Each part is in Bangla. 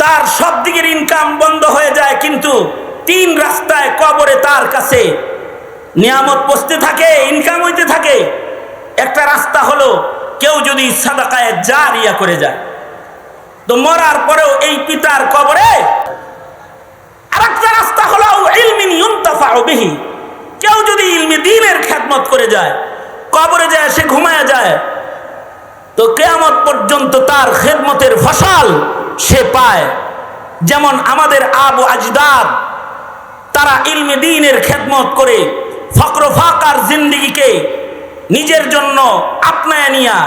তার সব দিকের ইনকাম বন্ধ হয়ে যায়, কিন্তু 3 রাস্তায় কবরে তার কাছে নিয়ামত পৌঁছতে থাকে, ইনকাম হইতে থাকে। একটা রাস্তা হলো কেউ যদি সাদাকায়ে জারিয়া করে যায়, তো মরার পরেও এই পিতার কবরে। আরেকটা রাস্তা হলো ইলমিন ইউনতাফাউ বিহি, কেউ যদি ইলমে দ্বীনের খেদমত করে যায়, কবরে যায় সে ঘুমায় যায়, তো কিয়ামত পর্যন্ত তার খেদমতের ফসল সে পায়। যেমন আমাদের আবু আজদাদ, তারা ইলমে দ্বীনের খেদমত করে ফকর ফাকার জিন্দেগিকে নিজের জন্য আপনায় নিয়া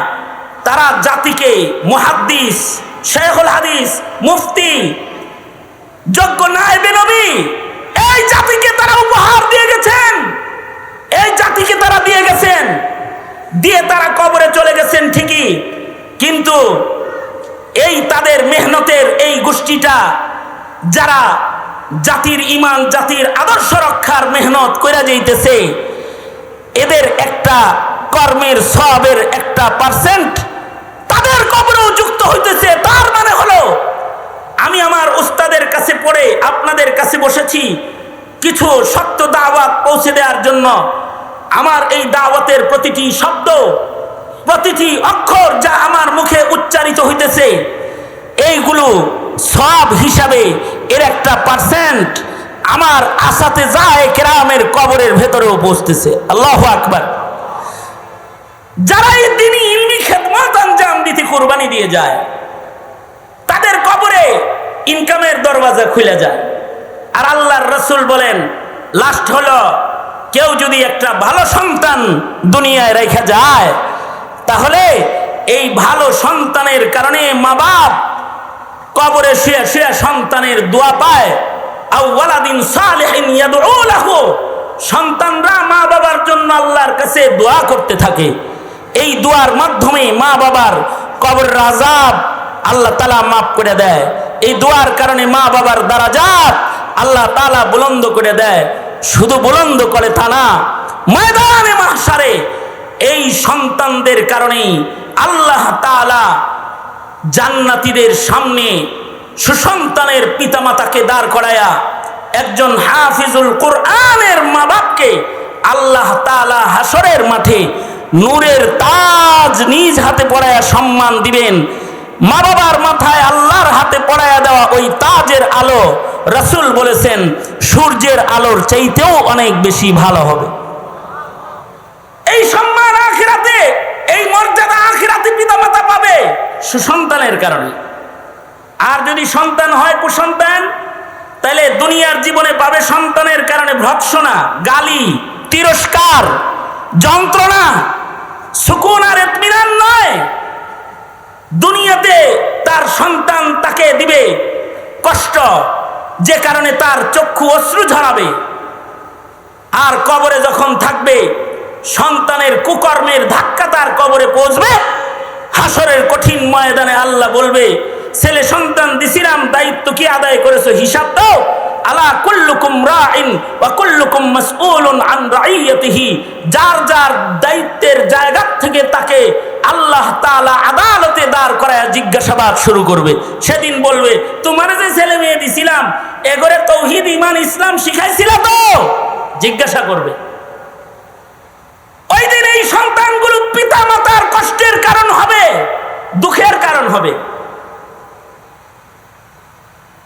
তারা জাতিকে মুহাদ্দিস, শেখুল হাদিস, মুফতি, যোগ্য নায়েবে নবী এই জাতিকে তারা উপহার দিয়ে গেছেন। এই জাতিকে তারা দিয়ে গেছেন, দিয়ে তারা কবরে চলে গেছেন ঠিকই, কিন্তু এই তাদের মেহনতের এই গোষ্ঠীটা যারা জাতির ঈমান, জাতির আদর্শ রক্ষার মেহনত কইরা যাইতেছে, এদের একটা কর্মের সওয়াবের একটা পার্সেন্ট তাদের কবরেও যুক্ত হইতেছে। তার মানে হলো আমি আমার উস্তাদের কাছে পড়ে আপনাদের কাছে বসেছি কিছু সত্য দাওয়াত পৌঁছে দেওয়ার জন্য। আমার এই দাওয়াতের প্রতিটি শব্দ, প্রতিটি অক্ষর যা আমার মুখে উচ্চারিত হইতেছে, এইগুলো সওয়াব হিসাবে এর একটা পার্সেন্ট আমার আসাতে যায় কেরামের কবরের ভেতরেও পৌঁছতেছে। আল্লাহু আকবার। যারা এই দ্বীনি ইলমি খেদমত আঞ্জাম দিতে কুরবানি দিয়ে যায়, তাদের কবরে ইনকামের দরওয়াজা খুলে যায়। আর আল্লাহর রাসূল বলেন, লাস্ট হলো কেউ যদি একটা ভালো সন্তান দুনিয়ায় রেখে যায়, তাহলে এই ভালো সন্তানের কারণে মা বাপ কবরে শুয়ে শুয়ে সন্তানের দোয়া পায়। আও ওয়ালাদিন সালিহিন ইয়াদউ লাহু, সন্তানরা মা বাবার জন্য আল্লাহর কাছে দোয়া করতে থাকে। এই দোয়ার মাধ্যমে মা বাবার কবরের আযাব আল্লাহ তাআলা মাফ করে দেয়। এই দোয়ার কারণে মা বাবার দারাজাত আল্লাহ তাআলা বুলন্দ করে দেয়। শুধু বুলন্দ করে তা না, ময়দানে মাহশারে এই সন্তানদের কারণেই আল্লাহ তাআলা জান্নাতীদের সামনে সুসন্তানের পিতামাতাকে দাঁড় করায়া একজন হাফিজুল কোরআনের মা বাপকে আল্লাহ তাআলা হাসরের মাঠে নূরের তাজ নিজ হাতে পরায়া সম্মান দিবেন। মা বাবার মাথায় আল্লাহর হাতে পরায়া দেওয়া ওই তাজের আলো রাসূল বলেছেন সূর্যের আলোর চাইতেও অনেক বেশি ভালো হবে। এই সম্মান আখিরাতে, এই মর্যাদা আখিরাতে পিতামাতা পাবে সুসন্তানের কারণে। আর যদি সন্তান হয় কুসন্তান, তাহলে দুনিয়ার জীবনে পাবে সন্তানের কারণে ভর্ৎসনা, গালি, তিরস্কার, যন্ত্রণা, সুকুন আর ইতমিনান নয়। দুনিয়াতে তার সন্তান তাকে দিবে কষ্ট, যে কারণে তার চক্ষু অশ্রু ঝরাবে। আর কবরে যখন থাকবে, সন্তানের কুকর্মের ধাক্কা তার কবরে পৌঁছবে। হাসরের কঠিন ময়দানে আল্লাহ বলবে, ছেলে সন্তান দিছিলাম, দায়িত্ব কি আদায় করেছো হিসাব দাও। আলা কুল্লুকুম রাইন ওয়া কুল্লুকুম মাসউলুন আন রাইয়াতিহি, যার যার দায়িত্বের জায়গা থেকে তাকে আল্লাহ তাআলা আদালতে দাঁড় করায় জিজ্ঞাসাবাদ শুরু করবে। সেদিন বলবে, তোমার যে ছেলে মেয়ে দিছিলাম এগরে তাওহীদ ঈমান ইসলাম শিখাইছিল তো? জিজ্ঞাসা করবে। ওই দিন এই সন্তানগুলো পিতা মাতার কষ্টের কারণ হবে, দুঃখের কারণ হবে।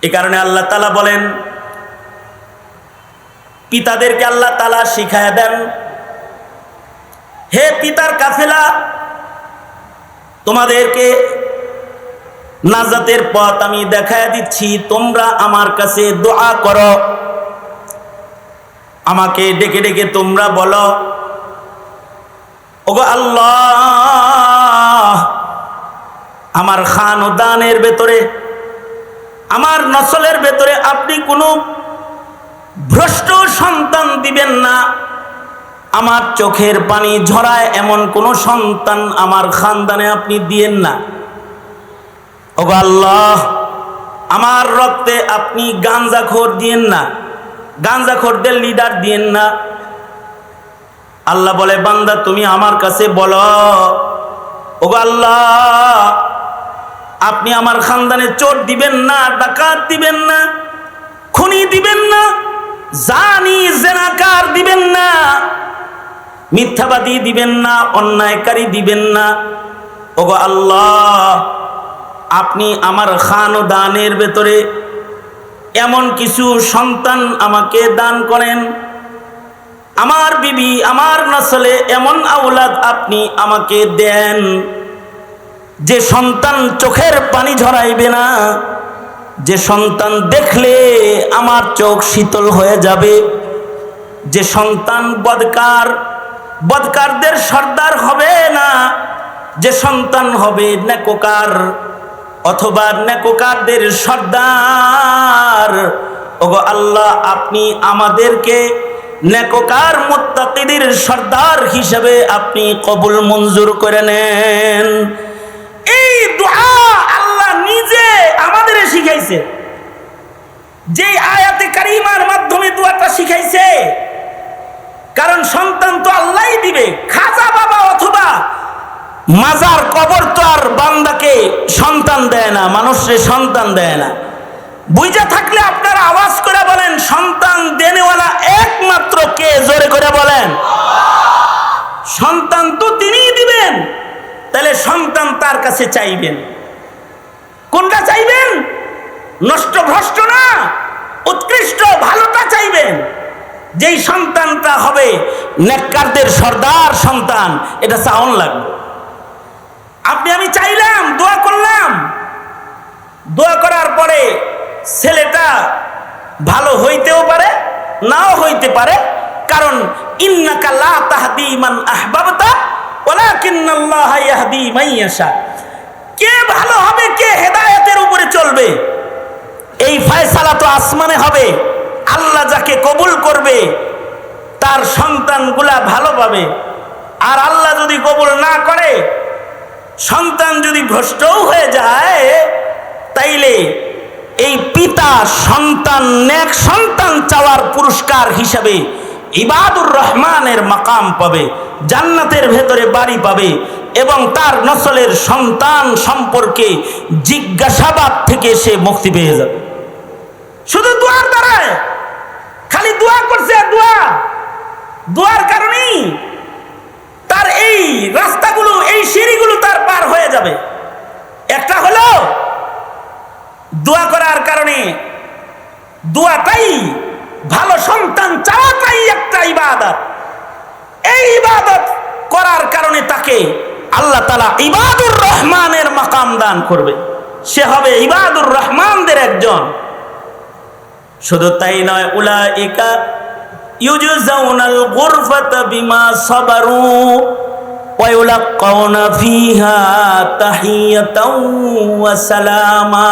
এই কারণে আল্লাহ তাআলা বলেন, পিতাদেরকে আল্লাহ তাআলা শিখায়া দেন, হে পিতার কাফেলা, তোমাদেরকে নাজাতের পথ আমি দেখায়া দিচ্ছি, তোমরা আমার কাছে দোয়া করো, আমাকে ডেকে ডেকে তোমরা বলো, ওগো আল্লাহ, আমার খানদানের ভেতরে, আমার নসলের ভেতরে আপনি কোনো ভ্রষ্ট সন্তান দিবেন না। আমার চোখের পানি ঝরায় এমন কোনো সন্তান আমার খানদানে আপনি দিয়েন না। ওগো আল্লাহ, আমার রক্তে আপনি গাঞ্জাখোর দিয়েন না, গাঞ্জাখোরদের লিডার দিয়েন না। আল্লাহ বলে, বান্দা তুমি আমার কাছে বলো, ওগো আল্লাহ, আপনি আপনি আমার খানদানে চোর দিবেন না, ডাকাত দিবেন না, খুনি দিবেন না, জানি জেনাকার দিবেন না, মিথ্যাবাদী দিবেন না, অন্যায়কারী দিবেন না। ওগো আল্লাহ, আপনি আমার খানদানের ভেতরে এমন কিছু সন্তান আমাকে দান করেন, আমার বিবি, আমার নসলে এমন আওলাদ আপনি আমাকে দেন যে সন্তান চোখের পানি ঝরাইবে না, যে সন্তান দেখলে আমার চোখ শীতল হয়ে যাবে, যে সন্তান বদকারদের সর্দার হবে না, যে সন্তান হবে নেককার অথবা নেককারদের সর্দার। ওগো আল্লাহ, আপনি আমাদেরকে নেককার মুত্তাকিদের সর্দার হিসেবে আপনি কবুল মঞ্জুর করে নেন। এই দোয়া আল্লাহ নিজে আমাদের শিখাইছে, যে আয়াতে কারিমার মাধ্যমে দোয়াটা শিখাইছে। কারণ সন্তান তো আল্লাহই দিবে, খাজা বাবা অথবা মাজার কবর তো আর বান্দাকে সন্তান দেয় না, মানুষের সন্তান দেয় না। বুঝা থাকলে আপনারা আওয়াজ করে বলেন, সন্তান দেনেওয়ালা একমাত্র কে? জোরে করে বলেন। সন্তান তো তিনিই দিবেন, তাহলে সন্তান তার কাছে চাইবেন। কোনটা চাইবেন? নষ্ট ভ্রষ্ট না, উৎকৃষ্ট ভালোটা চাইবেন। যেই সন্তানটা হবে নেককারদের সর্দার সন্তান, এটা চাওন লাগবে। আপনি আমি চাইলাম, দোয়া করলাম, দোয়া করার পরে ছেলেটা ভালো হইতেও পারে, নাও হইতে পারে। কারণ ইন্নাকা লা তাহদি মান আহবাবতা ওয়ালাকিন্নাল্লাহা ইয়াহদি মান ইয়াশা। কে ভালো হবে, কে হেদায়েতের উপরে চলবে, এই ফয়সালা তো আসমানে হবে। আল্লাহ যাকে কবুল করবে তার সন্তানগুলা ভালো পাবে, আর আল্লাহ যদি কবুল না করে, সন্তান যদি ভ্রষ্টও হয়ে যায়, তাইলে এই পিতা সন্তান নেক সন্তান চাওয়ার পুরস্কার হিসাবে ইবাদুর রহমানের মাকাম পাবে, জান্নাতের ভেতরে বাড়ি পাবে, এবং তার নসলের সন্তান সম্পর্কে জিজ্ঞাসাবাদ থেকে সে মুক্তি পেয়ে যাবে। শুধু দোয়ার দ্বারায়, খালি দোয়া করছে, দোয়ার কারণেই তার এই রাস্তাগুলো, এই সিঁড়িগুলো তার পার হয়ে যাবে। একটা হলো দোয়া করার কারণে, দোয়াটাই ভালো সন্তান চাওয়াটাই একটা ইবাদত। এই ইবাদত করার কারণে তাকে আল্লাহ তাআলা ইবাদুর রহমানের মাকাম দান করবে, সে হবে ইবাদুর রহমানদের একজন। শুধু তাই নয়, উলাইকা ইউজজাউনাল গুরফাতা বিমা সাবারু ওয়া ইউলাক্কাউনা ফিহা তাহিয়াতাও ওয়া সালামা।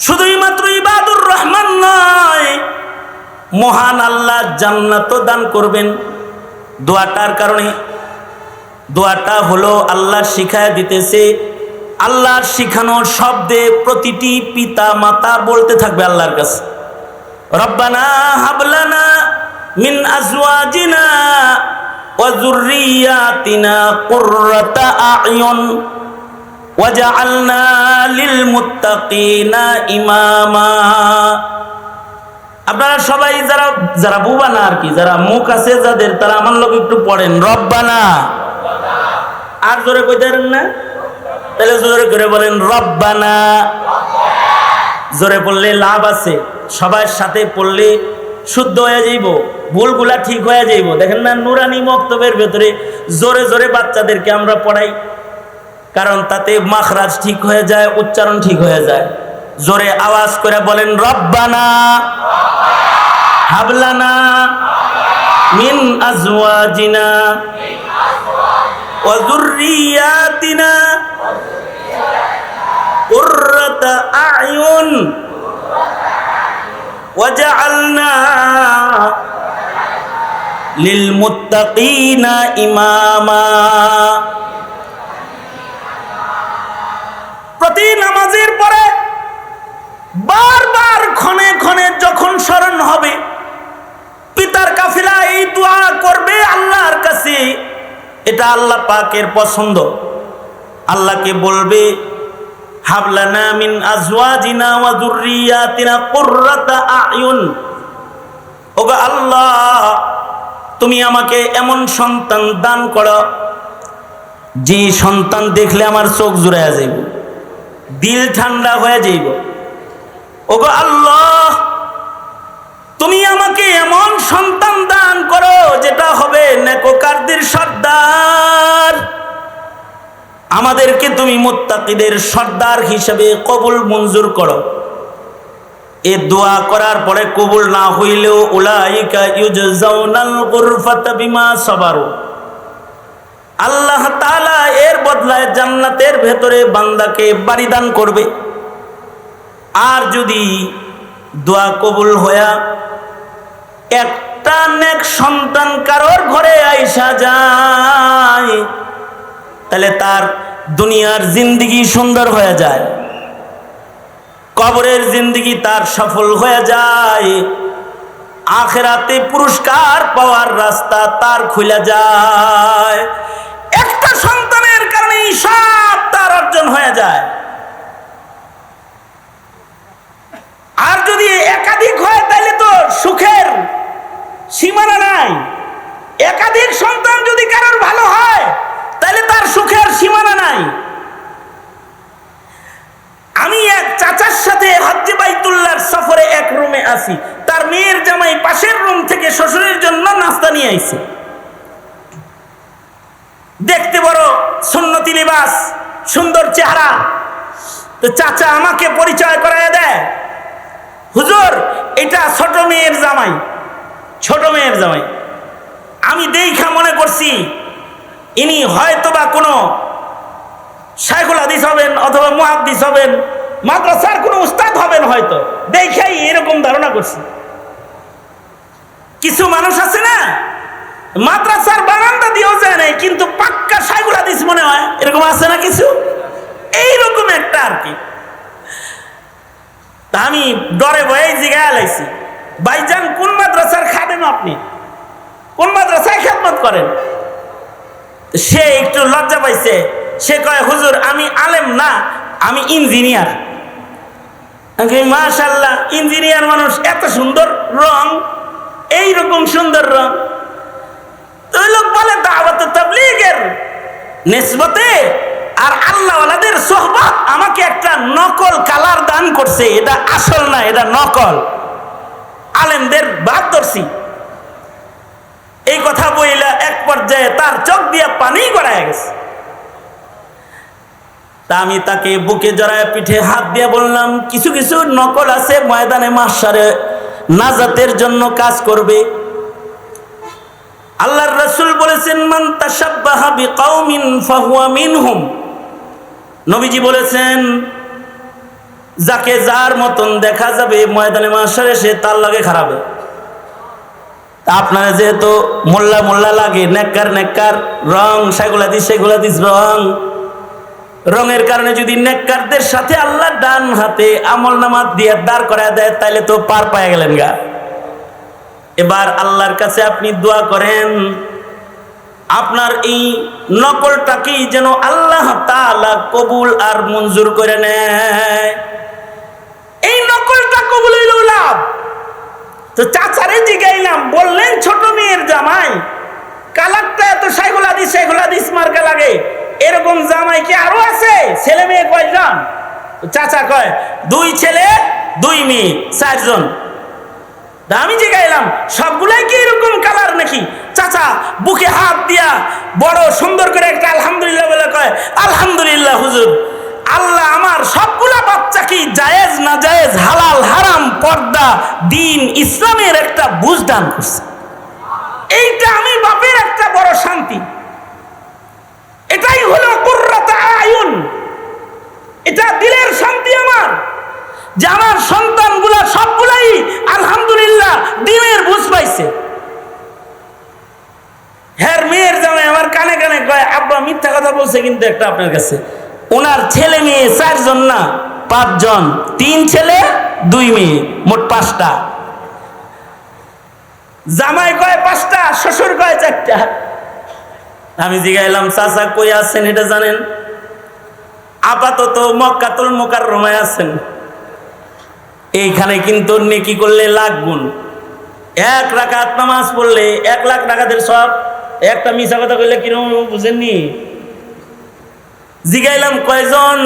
শুধুই মাত্র ইবাদুর রহমান নয়, মহান আল্লাহ জান্নাতও দান করবেন দোয়াটার কারণে। দোয়াটা হলো আল্লাহ শিখায় দিতেছে, আল্লাহর শিখানোর শব্দে প্রতিটি পিতা মাতা বলতে থাকবে আল্লাহর কাছে, রব্বানা হাবলানা মিন আজওয়াজিনা ওয়া যুররিয়াতিনা কুররাতা আ'য়ুন ওয়াজআলনা লিল মুত্তাকিনা ইমামা। আপনারা সবাই যারা বুবা না আর কি, যারা মুখ আছে যাদের, তারা আমার লোক একটু পড়েন, রব্বানা। আর জোরে কইতেন না? তাহলে জোরে করে বলেন রব্বানা। জোরে পড়লে লাভ আছে, সবার সাথে পড়লে শুদ্ধ হয়ে যাইব, ভুলগুলা ঠিক হয়ে যাইব। দেখেন না, নুরানি মক্তবের ভেতরে জোরে জোরে বাচ্চাদেরকে আমরা পড়াই, কারণ তাতে মাখরাজ ঠিক হয়ে যায়, উচ্চারণ ঠিক হয়ে যায়। জোরে আওয়াজ করে বলেন রব্বানা হাবলানা মিন আজওয়াজিনা ওয়া যুররিয়াতিনা কুররাতা আ'য়ুন ওয়াজআলনা লিল মুত্তাকিনা ইমামা। প্রতি নামাজের পরে বারবার ক্ষণে ক্ষণে যখন স্মরণ হবে, পিতার কাফিলা এই দোয়া করবে আল্লাহর কাছে, এটা আল্লাহ পাকের পছন্দ। আল্লাহকে বলবে হাবলানা মিন আজওয়াজিনা ওয়া যুররিয়াতিনা কুররাতা আয়ুন, ওগো আল্লাহ তুমি আমাকে এমন সন্তান দান করো যে সন্তান দেখলে আমার চোখ জুড়াইয়া যাইব, দিল ঠান্ডা হয়ে যাইব। ওগো আল্লাহ তুমি আমাকে এমন সন্তান দান করো যেটা হবে নেককারদের সর্দার, আমাদেরকে তুমি মুত্তাকিদের সর্দার হিসেবে কবুল মঞ্জুর করো। এ দোয়া করার পরে কবুল না হইলেও উলাইকা ইউজাউনাল গুরফাতা বিমা সাবারু, আল্লাহ তাআলা এর বদলায় জান্নাতের ভেতরে বান্দাকে বাড়ি দান করবে। আর যদি দোয়া কবুল হয়া একটা নেক সন্তান কারোর ঘরে আইসা যায়, তাহলে তার দুনিয়ার জিন্দেগি সুন্দর হয়ে যায়, কবরের জিন্দেগি তার সফল হয়ে যায়, আখিরাতে পুরস্কার পাওয়ার রাস্তা তার খুলে যায়। একটা সন্তানের কারণে সব তার অর্জন হয়ে যায়। আর যদি একাধিক হয় তাহলে তো সুখের সীমানা নাই। একাধিক সন্তান যদি কারোর ভালো হয় তাহলে তার সুখের সীমানা নাই। আমি এক চাচার সাথে হজ্জে বাইতুল্লাহর সফরে এক রুমে আছি, তার মেয়ের জামাই পাশের রুম থেকে শ্বশুরের জন্য নাস্তা নিয়ে আইছে। দেখতে বড় সুন্নতি লিবাস, সুন্দর চেহারা। তো চাচা আমাকে পরিচয় করায় দেয়, হুজুর এটা ছোট মেয়ের জামাই, ছোট মেয়ের জামাই। আমি দেখা মনে করছি ইনি হয়তোবা কোনো শাইখুল হাদিস হবেন অথবা মুহাদ্দিস হবেন, মাদ্রাসার কোনো উস্তাদ হবেন, হয়তো দেখাই এরকম ধারণা করছি। কিছু মানুষ আছে না মাদ্রাসার বারান্দা দিয়েও যায় নাই কিন্তু পাক্কা শাইখুল হাদিস মনে হয়, এরকম আছে না কিছু, এইরকম একটা আর কি। তা আমি ডরে ভয়ে জিগায় লাইছি, ভাইজান কোন মাদ্রাসার খাদেম আপনি, কোন মাদ্রাসায় খেদমত করেন? সে একটু লজ্জা পাইছে, সে কয় হুজুর আমি আলেম না, আমি ইঞ্জিনিয়ার। মাশাআল্লাহ, ইঞ্জিনিয়ার মানুষ, এত সুন্দর রং, এইরকম সুন্দর রং। ওই লোক বলে দাওয়াত তাবলীগের নিসবতে আর আল্লাহওয়ালাদের সোহবত আমাকে একটা নকল কালার দান করছে, এটা আসল না, এটা নকল। আলেমদের বাদ ধরছি। এই কথা বইলা এক পর্যায়ে তার চোখ দিয়ে পানি গড়ায় গেছে। তা আমি তাকে বুকে জড়ায় পিঠে হাত দিয়ে বললাম, কিছু কিছু নকল আছে ময়দানে মাহশারে নাজাতের জন্য কাজ করবে। আল্লাহর রাসূল বলেছেন মান তাশাব্বাহা বিকাউমিন ফাহুয়া মিনহুম, নবীজি বলেছেন যাকে যার মতন দেখা যাবে ময়দানে মাহশারে সে তার লাগে খারাপ। আপনারা যেহেতু মোল্লা মোল্লা লাগে, নেককার নেককার রং, শাইখুল হাদিস শাইখুল হাদিস রং, রঙের কারণে যদি নেককারদের সাথে আল্লাহ ডান হাতে আমল নামাত দিয়ে দাঁড় করায় দেয় তাহলে তো পার পায়ে গেলেন গা। এবার আল্লাহর কাছে আপনি দোয়া করেন আপনার এই নকলটাকেই যেন আল্লাহ তাআলা কবুল আর মঞ্জুর করে নেয়। এই নকলটা কবুল হইল লাভ। তো চাচারে জিগাইলাম, বললেন ছোট মেয়ের জামাই, কালারটা এত শাইখুল হাদিস মার্কা লাগে, এরকম জামাই কি আরো আছে? ছেলে মেয়ে কয়জন? চাচা কয় 2 ছেলে 2 মেয়ে, 4 জন। আমি জিগাইলাম সবগুলাই কি এরকম কালার নাকি? চাচা বুকে হাত দিয়া বড় সুন্দর করে একটা আলহামদুলিল্লাহ বলে কয়, আলহামদুলিল্লাহ হুজুর, আল্লাহ আমার সবগুলা বাচ্চা কি জায়েজ না জায়েজ, হালাল হারাম, পর্দা, দিন, ইসলামের একটা বুঝ দান করছে। এইটা আমি বাপের একটা বড় শান্তি। এটাই হলো কুররাত আয়ুন, এটা দিলের শান্তি আমার, যে আমার সন্তানগুলা সবগুলাই আলহামদুলিল্লাহ দিনের বুঝ পাইছে। হ্যাঁ, মেয়ের জামাই আমার কানে কানে কয়, আব্বা মিথ্যা কথা বলছে কিন্তু একটা আপনার কাছে, ওনার ছেলে মেয়ে 4 জন না 5 জন, 3 ছেলে 2 মেয়ে, মোট 5টা। জামাই কয় 5টা, শ্বশুর কয় 4টা। আমি জিগাইলাম চাচা কই আছেন এটা জানেন? আপাতত মক্কাতুল মুকাররমায় আছেন, এইখানে কিন্তু নেকি করলে লাখ গুণ। 1 রাকাত নামাজ পড়লে 1 লাখ রাকাতের সব। একটা মিছা কথা কইলে কিরকম বুঝেননি? জিগাইলাম কয়জন?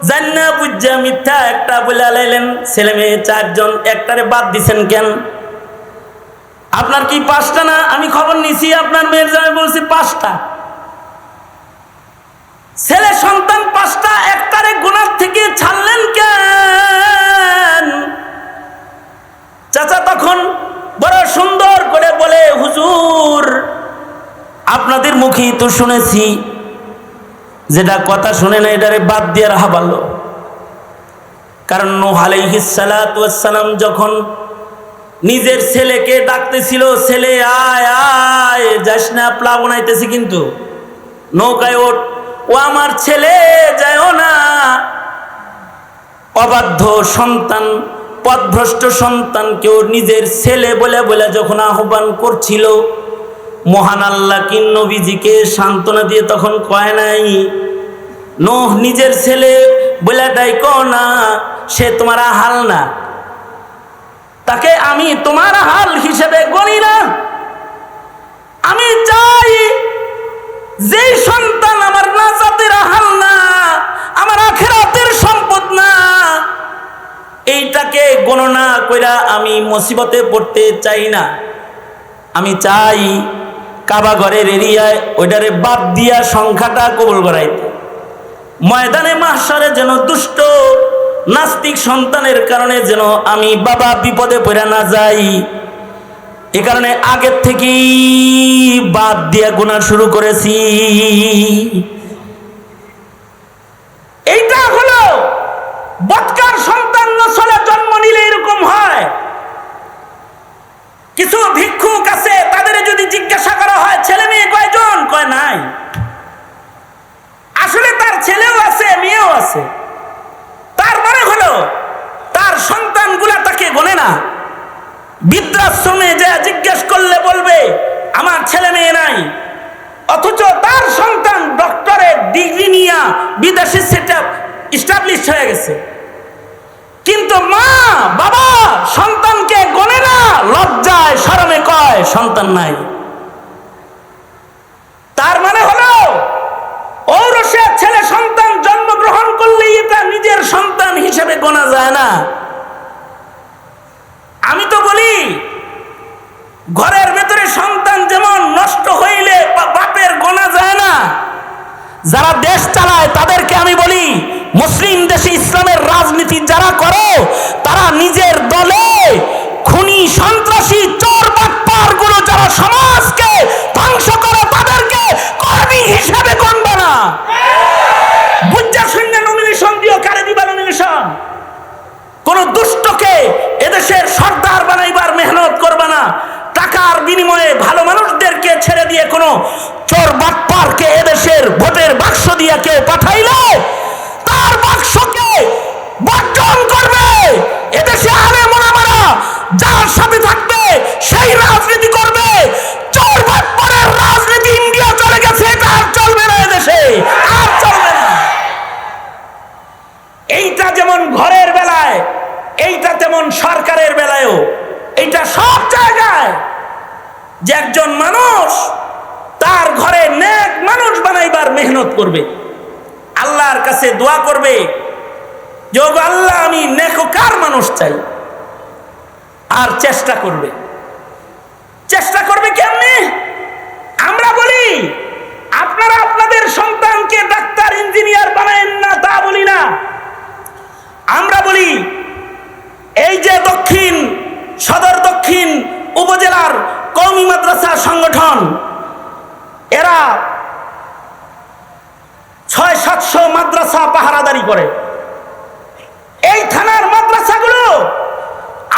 জান্না বুঝা মিথ্যা একটা বলে আলাইলেন। ছেলে মেয়ে 4 জন, একটারে বাদ দিছেন কেন? আপনার কি 5টা না? আমি খবর নিছি আপনার মেয়ের জামাই বলছি 5টা ছেলে সন্তান, 5টা, একটারে গুনাহ থেকে ছাড়লেন কেন? চাচা তখন বড় সুন্দর করে বলে, হুজুর আপনাদের মুখেই তো শুনেছি, যেটা কথা শুনে না এটারে বাদ দিয়ে রাখা ভালো। কারণ নূহ আলাইহিস সালাতু ওয়াস সালাম যখন নিজের ছেলেকে ডাকতেছিল, ছেলে আয় আয়, যাস না, প্লাবন আইতেছি কিন্তু নৌকায় ওঠ। ও আমার ছেলে যায়ও না। অবাধ্য সন্তান, পথভ্রষ্ট সন্তানকেও নিজের ছেলে বলে বলে যখন আহ্বান করছিল, মহান আল্লাহ কি নবীজিকে সান্ত্বনা দিয়ে তখন কয় নাই, নূহ নিজের ছেলে বলে ডাইকো না, সে তোমার হাল না, তাকে আমি তোমার হাল হিসেবে গণি না। আমি চাই যে সন্তান আমার নাজাতের হাল না, আমার আখিরাতের সম্পদ না, এইটাকে গণনা কইরা আমি মুসিবতে পড়তে চাই না। আমি চাই কাবা ঘরের এরিয়ায় ওইটারে বাদ দিয়া সংখ্যাটা কবুল করাইতে। ময়দানে মাহশারে যেন দুষ্ট নাস্তিক সন্তানের কারণে যেন আমি বাবা বিপদে পড়ে না যাই, এ কারণে আগের থেকেই বাদ দিয়া গুনাহ শুরু করেছি। এইটা হলো বৎকার সন্তান নসলে জন্ম নিলে এরকম হয়। কিছু ভিক্ষুক আছে, তাদের যদি জিজ্ঞাসা করা হয় ছেলে মেয়ে কয়জন, কয় নাই। আসলে তার ছেলেও আছে, মেয়েও আছে। তার মানে হলো তার সন্তানগুলা তাকে গনে না। বৃদ্ধাশ্রমে যে জিজ্ঞেস করলে বলবে আমার ছেলে মেয়ে নাই, অথচ তার সন্তান ডক্টরের ডিগ্রি নিয়ে বিদেশে সেটআপ এস্টাবলিশ হয়ে গেছে। কিন্তু মা বাবা সন্তানকে গনে না, লজ্জায় শরমে কয় সন্তান নাই। তার মানে হলো ঔরসে ছেলে সন্তান জন্মগ্রহণ করলেই এটা নিজের সন্তান হিসেবে গোনা যায় না। আমি তো বলি ঘরের ভেতরে সন্তান যেমন নষ্ট হইলে বাপের গোনা যায় না, যারা দেশ চালায় তাদেরকে আমি বলি মুসলিম দেশে ইসলামের রাজনীতি যারা করো, তারা নিজের দলে খুনি সন্ত্রাসী চোর বাটপার গুলো যারা সমাজকে ধ্বংস করে তাদেরকে কর্মী হিসেবে গণবে না। বুঝা শূন্য নমিনেশন দিও, কারে দিবা নমিনেশন? কোন দুষ্টকে এদেশের সর্দার বানাইবার মেহনত করবে না। টাকার বিনিময়ে ভালো মানুষদেরকে ছেড়ে দিয়ে কোনো চোর বাটপারকে এদেশের ভোটের বাক্স দিয়ে কেউ পাঠাইলে তার বাক্সকে বর্জন করবে। এদেশে আলেম ওলামারা যার সাথে থাকবে সেই রাজনীতি করবে। চোর বাটপারের রাজনীতি ইন্ডিয়া চলে গেছে, এটা আর চলবে না, এদেশে আর চলবে না। এইটা যেমন ঘরের বেলায়, এইটা তেমন সরকারের বেলায়ও। এইটা সব জায়গায় যে একজন মানুষ তার ঘরে নেক মানুষ বানাইবার মেহনত করবে, আল্লাহর কাছে দোয়া করবে যে ওগো আল্লাহ আমি নেককার মানুষ চাই, আর চেষ্টা করবে। চেষ্টা করবে কেমনে? আমরা বলি আপনারা আপনাদের সন্তানকে ডাক্তার ইঞ্জিনিয়ার বানায়েন না, তা বলি না। আমরা বলি এই যে সদর দক্ষিণ উপজেলার কওমি মাদ্রাসা সংগঠন, এরা 600-700 মাদ্রাসা পাহারাদারি করে। এই থানার মাদ্রাসাগুলো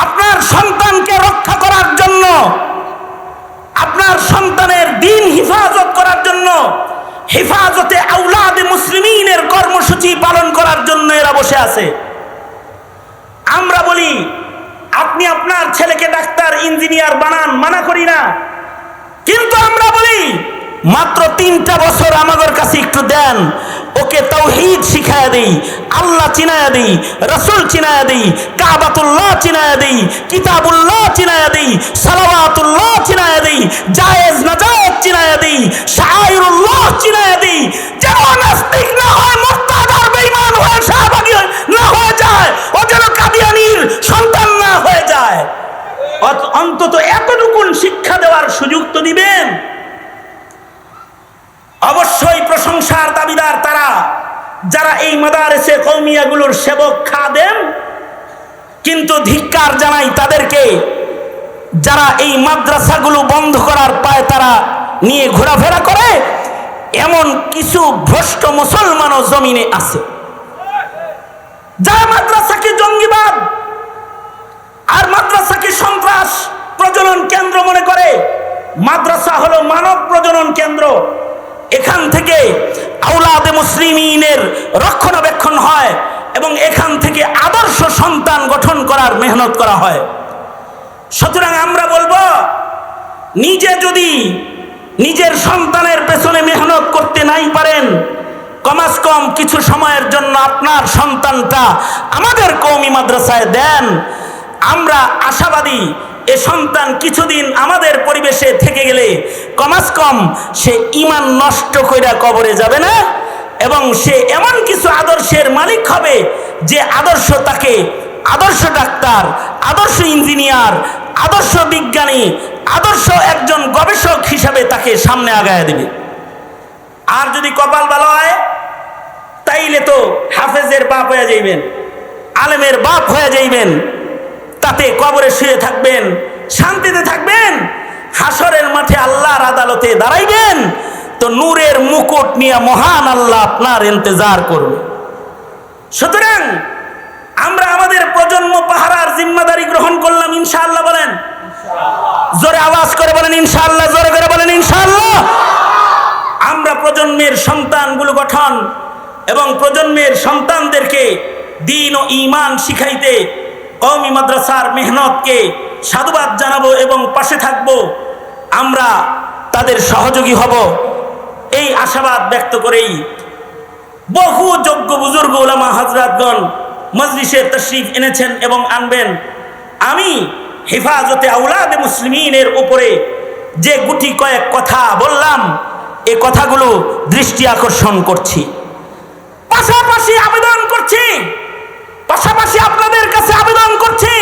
আপনার সন্তানকে রক্ষা করার জন্য, আপনার সন্তানের দিন হিফাজত করার জন্য, হিফাজতে আউলাদে মুসলিমিনের কর্মসূচি পালন করার জন্য এরা বসে আছে। আমরা বলি আপনি আপনার ছেলেকে ডাক্তার ইঞ্জিনিয়ার বানান, মানা করি না, কিন্তু আমরা বলি মাত্র 3টা বছর আমাদের কাছে একটু দেন, ওকে তাওহীদ শিখায় দিই, আল্লাহ চিনায়া দিই, রসুল চিনায়া দিই, কাবাতুল্লাহ চিনায়া দিই, কিতাবুল্লাহ চিনায়া দিই, সালাওয়াতুল্লাহ চিনায়া দিই, জায়েজ নাজায়েজ চিনায়া দিই, শাআইরুল্লাহ চিনায়া দিই, যেন নাস্তিক না হয়, মুরতাদ আর বেঈমান হয়ে শাহবাগী না হয়ে যায়, ও যেন কাদিয়ানীর সন্তান না হয়ে যায়। অন্তত এতটুকুন শিক্ষা দেওয়ার সুযোগ তো দিবেন। অবশ্যই প্রশংসার দাবিদার তারা যারা এই মাদারেসে কওমিয়াগুলোর সেবক খাদেম, কিন্তু ধিক্কার জানাই তাদেরকে যারা এই মাদ্রাসাগুলো বন্ধ করার পায় তারা নিয়ে ঘোরাফেরা করে। এমন কিছু ভ্রষ্ট মুসলমানও জমিনে আছে যারা মাদ্রাসাকে জঙ্গিবাদ আর মাদ্রাসাকে সন্ত্রাস প্রজনন কেন্দ্র মনে করে। মাদ্রাসা হলো মানব প্রজনন কেন্দ্র, এখান থেকে আওলাদে মুসলিমিনের রক্ষণাবেক্ষণ হয় এবং এখান থেকে আদর্শ সন্তান গঠন করার মেহনত করা হয়। সুতরাং আমরা বলবো, নিজে যদি নিজের সন্তানের পেছনে মেহনত করতে নাই পারেন, কমাস কম কিছু সময়ের জন্য আপনার সন্তানটা আমাদের কওমি মাদ্রাসায় দেন। আমরা আশাবাদী এ সন্তান কিছুদিন আমাদের পরিবেশে থেকে গেলে কমাস কম সে ঈমান নষ্ট কইরা কবরে যাবে না এবং সে এমন কিছু আদর্শের মালিক হবে যে আদর্শ তাকে আদর্শ ডাক্তার, আদর্শ ইঞ্জিনিয়ার, আদর্শ বিজ্ঞানী, আদর্শ একজন গবেষক হিসাবে তাকে সামনে আগায় দেবে। আর যদি কপাল ভালো হয় তাইলে তো হাফেজের বাপ হয়ে যাইবেন, আলেমের বাপ হয়ে যাইবেন, তাতে কবরে শুয়ে থাকবেন, শান্তিতে থাকবেন, হাসরের মাঠে আল্লাহর আদালতে দাঁড়াইবেন, তো নূরের মুকুট নিয়ে মহান আল্লাহ আপনার ইন্তজার করবে। সুতরাং আমরা আমাদের প্রজন্ম পাহারার জিম্মাদারি গ্রহণ করলাম ইনশাআল্লাহ। বলেন জোরে আওয়াজ করে বলেন ইনশাআল্লাহ, জোরে করে বলেন ইনশাআল্লাহ। আমরা প্রজন্মের সন্তানগুলো গঠন এবং প্রজন্মের সন্তানদেরকে দ্বীন ও ঈমান শিখাইতে কওমি মাদ্রাসার মেহনতকে সাধুবাদ জানাবো এবং পাশে থাকব। আমরা তাদের সহযোগী হব এই আশাবাদ ব্যক্ত করেই বহু যোগ্য বুজুর্গ উলামা হযরতগণ মজলিসে তশরিফ এনেছেন এবং আনবেন। আমি হেফাজতে আওলাদে মুসলিমিনের উপরে যে গুটি কয়েক কথা বললাম, এই কথাগুলো দৃষ্টি আকর্ষণ করছি, পাশাপাশি আবেদন করছি, পাশাপাশি আপনাদের কাছে আবেদন করছি,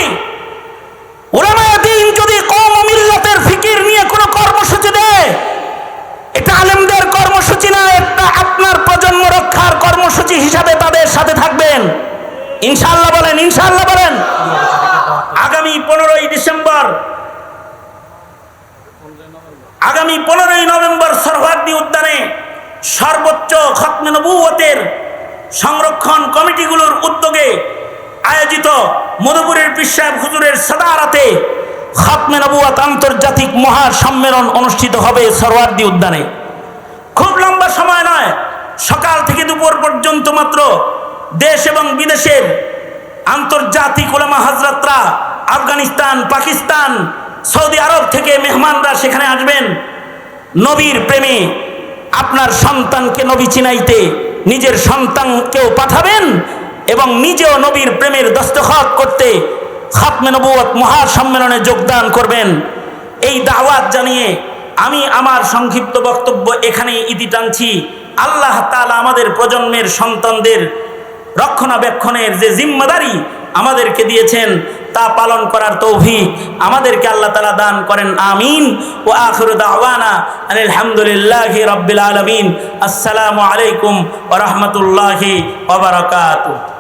উলামায়ে দ্বীন যদি কওম ও মিল্লাতের ফিকির নিয়ে কোনো কর্মসূচি দেয়, এটা আলেমদের কর্মসূচি না, এটা আপনার প্রজন্ম রক্ষার কর্মসূচি হিসাবে তাদের সাথে থাকবেন ইনশাআল্লাহ। বলেন ইনশাআল্লাহ বলেন। আগামী 15ই নভেম্বর সোহরাওয়ার্দী উদ্যানে সর্বোচ্চ খতমে নবুয়তের সংরক্ষণ কমিটিগুলোর উদ্যোগে আয়োজিত মধুপুরের পীর সাহেব হুজুরের সাদারাতে খতমে নবুয়ত আন্তর্জাতিক মহাসম্মেলন অনুষ্ঠিত হবে সোহরাওয়ার্দী উদ্যানে। খুব লম্বা সময় নয়, সকাল থেকে দুপুর পর্যন্ত মাত্র দেশ এবং বিদেশের আন্তর্জাতিক উলামা হযরতরা, আফগানিস্তান, পাকিস্তান, সৌদি আরব থেকে মেহমানরা সেখানে আসবেন। নবীর প্রেমে আপনার সন্তানকে নবী চিনাইতে নিজের সন্তানকেও পাঠাবেন এবং নিজেও নবীর প্রেমের দস্তখত করতে খতমে নবুয়ত মহাসম্মেলনে যোগদান করবেন। এই দাওয়াত জানিয়ে আমি আমার সংক্ষিপ্ত বক্তব্য এখানেই ইতি টানছি। আল্লাহ তাআলা আমাদের প্রজন্মের সন্তানদের রক্ষণাবেক্ষণের যে জিম্মাদারি আমাদেরকে দিয়েছেন তা পালন করার তৌফিক আমাদেরকে আল্লাহ তাআলা দান করেন। আমিন। ওয়া আখিরু দাওয়ানা আলহামদুলিল্লাহি রাব্বিল আলামিন। আসসালামু আলাইকুম ওয়া রাহমাতুল্লাহি ওয়া বারাকাতুহু।